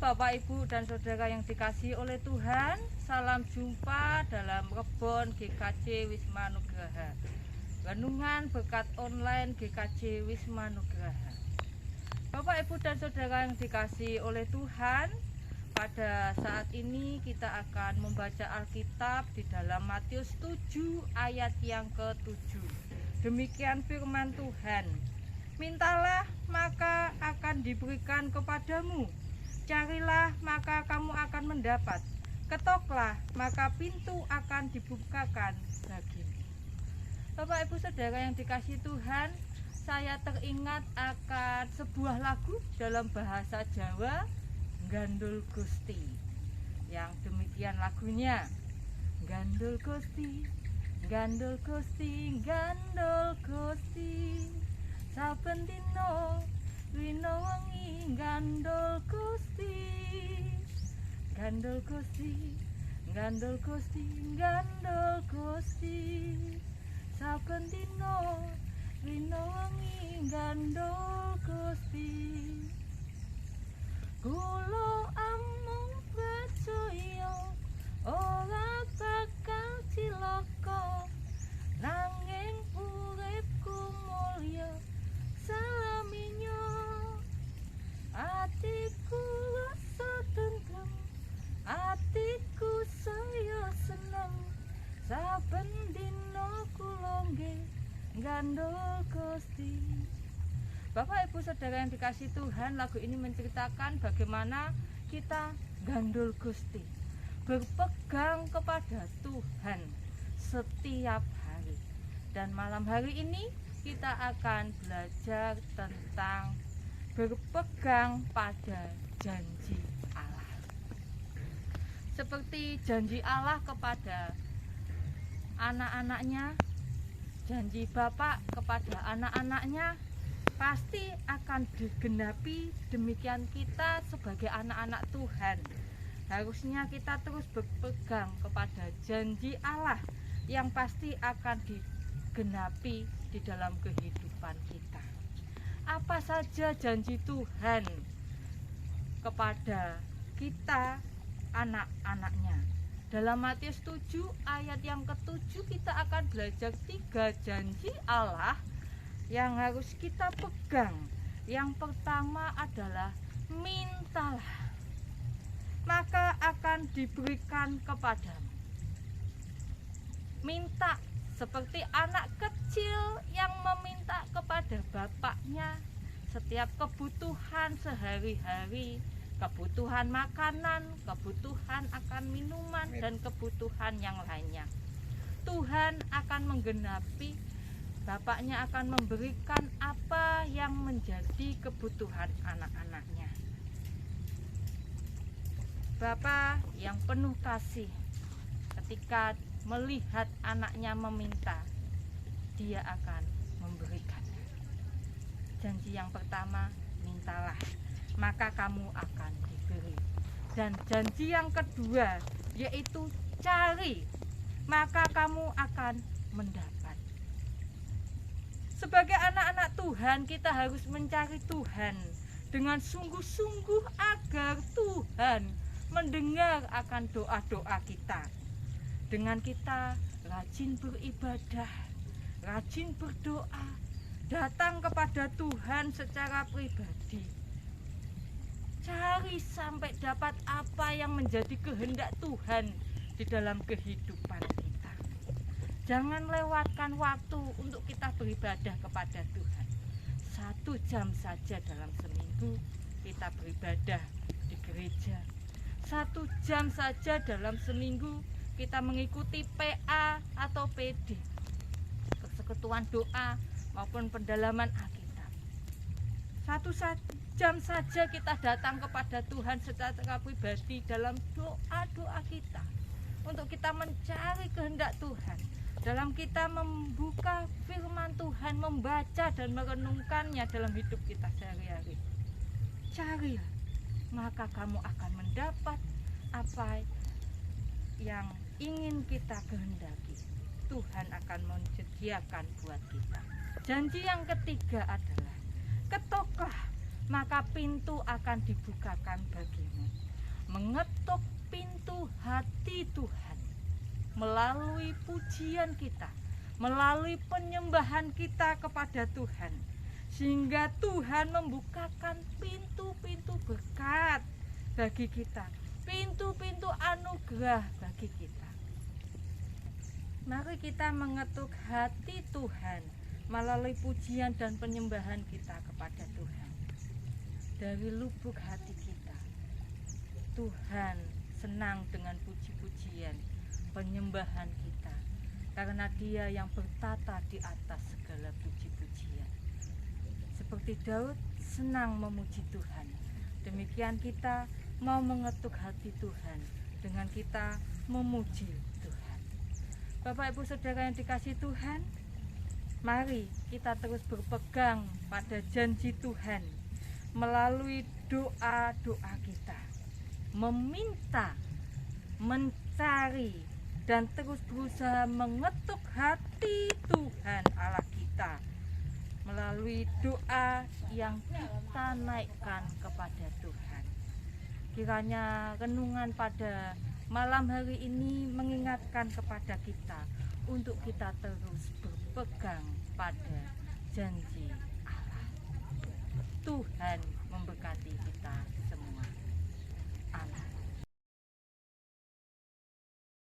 Bapak, Ibu, dan Saudara yang dikasihi oleh Tuhan. Salam jumpa dalam Rebon GKJ Wisma Nugraha. Renungan berkat online GKJ Wisma Nugraha. Bapak, Ibu, dan Saudara yang dikasihi oleh Tuhan, pada saat ini kita akan membaca Alkitab di dalam Matius 7 ayat yang ke-7. Demikian firman Tuhan. Mintalah maka akan diberikan kepadamu. Carilah maka kamu akan mendapat. Ketoklah maka pintu akan dibukakan bagimu. Bapak, Ibu, Saudara yang dikasihi Tuhan, saya teringat akan sebuah lagu dalam bahasa Jawa, Gandul Gusti, yang demikian lagunya. Gandul Gusti, Gandul Gusti, Gandul Gusti, saben dina rino wengi gandul Gusti. Gandul Gusti, Gandul Gusti, Gandul Gusti, saben dina rino wengi gandul Gusti. Kula amung percaya ora bakal cilaka, nanging uripku mulya salaminya. Atiku rasa tentrem, atiku saya seneng, saben dina kula nggih gandul Gusti. Bapak, Ibu, Saudara yang dikasihi Tuhan, lagu ini menceritakan bagaimana kita gandul Gusti, berpegang kepada Tuhan setiap hari. Dan malam hari ini kita akan belajar tentang berpegang pada janji Allah. Seperti janji Allah kepada anak-anaknya, janji Bapak kepada anak-anaknya pasti akan digenapi. Demikian kita sebagai anak-anak Tuhan, harusnya kita terus berpegang kepada janji Allah yang pasti akan digenapi di dalam kehidupan kita. Apa saja janji Tuhan kepada kita anak-anaknya? Dalam Matius 7 ayat yang ke-7 kita akan belajar 3 janji Allah yang harus kita pegang. Yang pertama adalah mintalah maka akan diberikan kepadamu. Minta seperti anak kecil yang meminta kepada bapaknya setiap kebutuhan sehari-hari, kebutuhan makanan, kebutuhan akan minuman, dan kebutuhan yang lainnya. Tuhan akan menggenapi, bapaknya akan memberikan apa yang menjadi kebutuhan anak-anaknya. Bapa yang penuh kasih, ketika melihat anaknya meminta, dia akan memberikan. Janji yang pertama, mintalah maka kamu akan diberi. Dan janji yang kedua yaitu cari maka kamu akan mendapat. Sebagai anak-anak Tuhan, kita harus mencari Tuhan dengan sungguh-sungguh agar Tuhan mendengar akan doa-doa kita. Dengan kita rajin beribadah, rajin berdoa, datang kepada Tuhan secara pribadi. Cari sampai dapat apa yang menjadi kehendak Tuhan di dalam kehidupan kita. Jangan lewatkan waktu untuk kita beribadah kepada Tuhan. 1 jam saja dalam seminggu kita beribadah di gereja. 1 jam saja dalam seminggu kita mengikuti PA atau PD, persekutuan doa maupun pendalaman Alkitab. 1 jam saja kita datang kepada Tuhan secara pribadi dalam doa-doa kita, untuk kita mencari kehendak Tuhan, dalam kita membuka firman Tuhan, membaca dan merenungkannya dalam hidup kita sehari-hari. Carilah maka kamu akan mendapat apa yang ingin kita kehendaki. Tuhan akan menyediakan buat kita. Janji yang ketiga adalah ketoklah maka pintu akan dibukakan bagimu. Mengetuk pintu hati Tuhan melalui pujian kita, melalui penyembahan kita kepada Tuhan, sehingga Tuhan membukakan pintu-pintu berkat bagi kita, pintu-pintu anugerah bagi kita. Mari kita mengetuk hati Tuhan melalui pujian dan penyembahan kita kepada Tuhan. Dari lubuk hati kita, Tuhan senang dengan puji-pujian, penyembahan kita, karena Dia yang bertata di atas segala puji-pujian. Seperti Daud senang memuji Tuhan, demikian kita mau mengetuk hati Tuhan dengan kita memuji Tuhan. Bapak Ibu Saudara yang dikasihi Tuhan, mari kita terus berpegang pada janji Tuhan melalui doa-doa kita, meminta, mencari, dan terus berusaha mengetuk hati Tuhan Allah kita melalui doa yang kita naikkan kepada Tuhan. Kiranya renungan pada malam hari ini mengingatkan kepada kita untuk kita terus berpegang pada janji